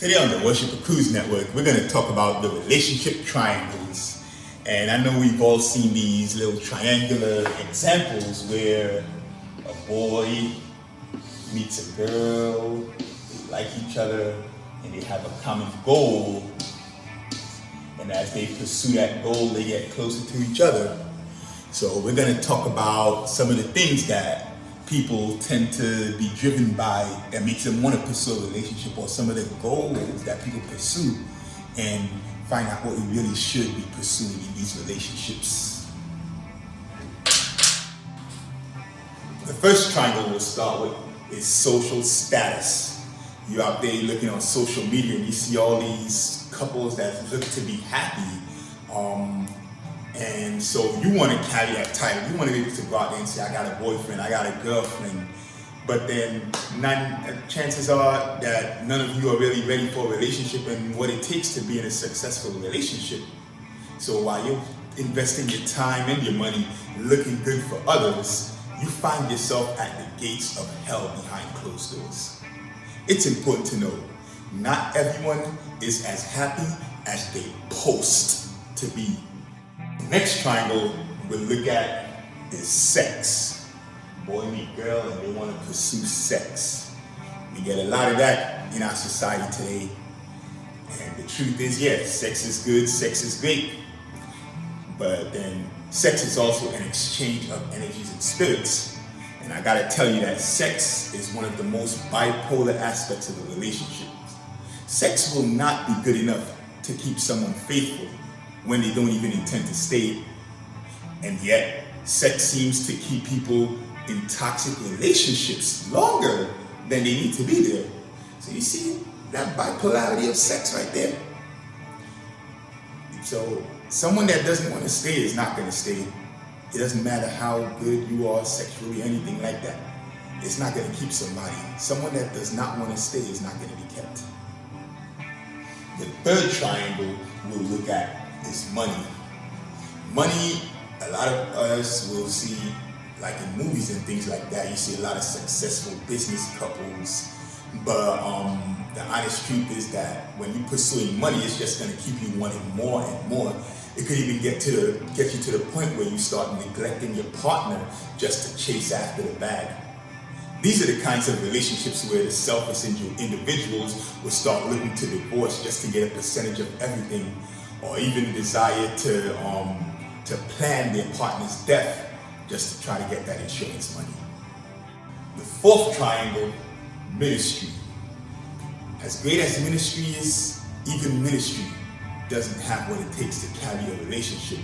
Today on the worshippercruznetwork, we're going to talk about the relationship triangles. And I know we've all seen these little triangular examples where a boy meets a girl, they like each other, and they have a common goal. And as they pursue that goal, they get closer to each other. So we're going to talk about some of the things that people tend to be driven by that makes them want to pursue a relationship, or some of the goals that people pursue, and find out what we really should be pursuing in these relationships. The first triangle we'll start with is social status. You're out there looking on social media and you see all these couples that look to be happy. And so you want to carry that title. You want to be able to go out there and say, I got a boyfriend, I got a girlfriend. But then chances are that none of you are really ready for a relationship and what it takes to be in a successful relationship. So while you're investing your time and your money looking good for others, you find yourself at the gates of hell behind closed doors. It's important to know, not everyone is as happy as they post to be. Next triangle we'll look at is sex. Boy meet girl and they want to pursue sex. We get a lot of that in our society today. And the truth is, yes, sex is good, sex is great. But then sex is also an exchange of energies and spirits. And I gotta tell you that sex is one of the most bipolar aspects of a relationship. Sex will not be good enough to keep someone faithful when they don't even intend to stay. And yet, sex seems to keep people in toxic relationships longer than they need to be there. So you see that bipolarity of sex right there? So someone that doesn't want to stay is not going to stay. It doesn't matter how good you are sexually, anything like that. It's not going to keep somebody. Someone that does not want to stay is not going to be kept. The third triangle we'll look at is money. Money, a lot of us will see, like in movies and things like that, you see a lot of successful business couples. But the honest truth is that when you're pursuing money, it's just going to keep you wanting more and more. It could even get you to the point where you start neglecting your partner just to chase after the bag. These are the kinds of relationships where the selfish individuals will start looking to divorce just to get a percentage of everything, or even desire to plan their partner's death just to try to get that insurance money. The fourth triangle, ministry. As great as ministry is, even ministry doesn't have what it takes to carry a relationship.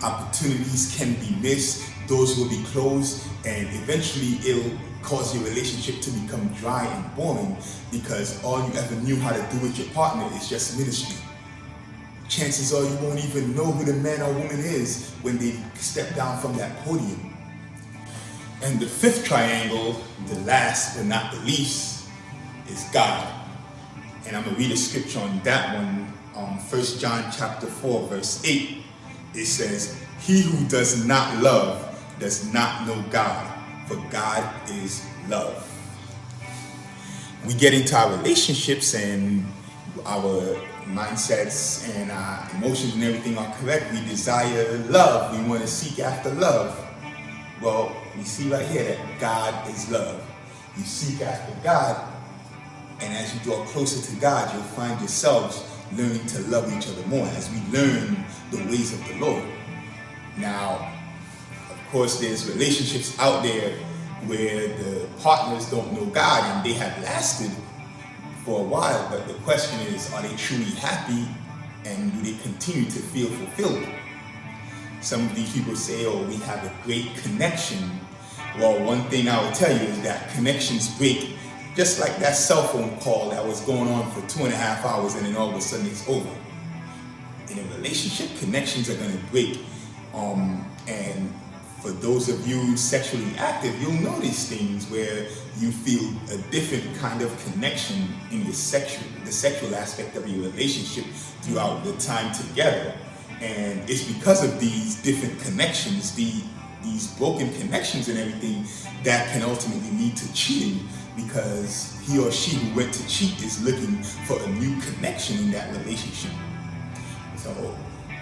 Opportunities can be missed, doors will be closed, and eventually it'll cause your relationship to become dry and boring because all you ever knew how to do with your partner is just ministry. Chances are you won't even know who the man or woman is when they step down from that podium. And the fifth triangle, the last but not the least, is God. And I'm going to read a scripture on that one. 1 John chapter 4, verse 8. It says, "He who does not love does not know God, for God is love." We get into our relationships and our mindsets and our emotions and everything are correct. We desire love. We want to seek after love. Well, we see right here that God is love. You seek after God, and as you draw closer to God, you'll find yourselves learning to love each other more as we learn the ways of the Lord. Now, of course, there's relationships out there where the partners don't know God and they have lasted for a while, but the question is, are they truly happy and do they continue to feel fulfilled? Some of these people say, oh, we have a great connection. Well, one thing I will tell you is that connections break, just like that cell phone call that was going on for 2.5 hours and then all of a sudden it's over. In a relationship, connections are going to break. And for those of you sexually active, you'll notice things where you feel a different kind of connection in the sexual aspect of your relationship throughout the time together. And it's because of these different connections, these broken connections and everything, that can ultimately lead to cheating. because he or she who went to cheat is looking for a new connection in that relationship. So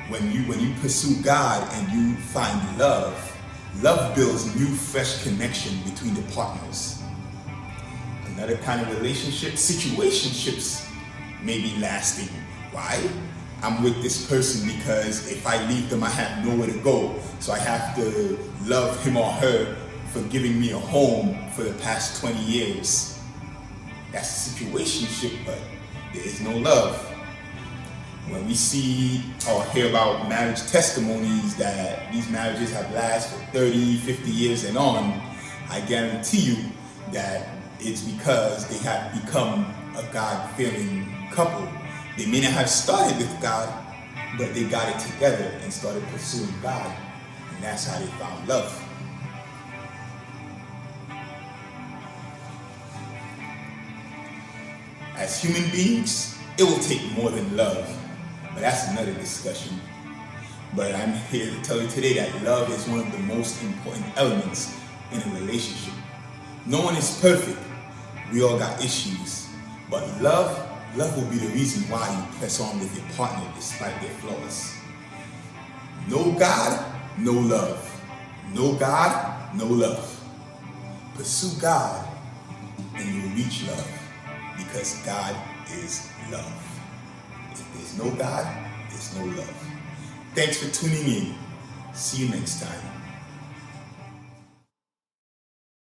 when you pursue God and you find love, love builds new, fresh connection between the partners. Another kind of relationship, situationships, may be lasting. Why? I'm with this person because if I leave them, I have nowhere to go. So I have to love him or her for giving me a home for the past 20 years. That's a situationship, but there is no love. When we see or hear about marriage testimonies that these marriages have lasted for 30, 50 years and on, I guarantee you that it's because they have become a God-fearing couple. They may not have started with God, but they got it together and started pursuing God. And that's how they found love. As human beings, it will take more than love. But that's another discussion. But I'm here to tell you today that love is one of the most important elements in a relationship. No one is perfect. We all got issues. But love will be the reason why you press on with your partner despite their flaws. No God, no love. No God, no love. Pursue God and you'll reach love, because God is love. If there's no God, there's no love. Thanks for tuning in. See you next time.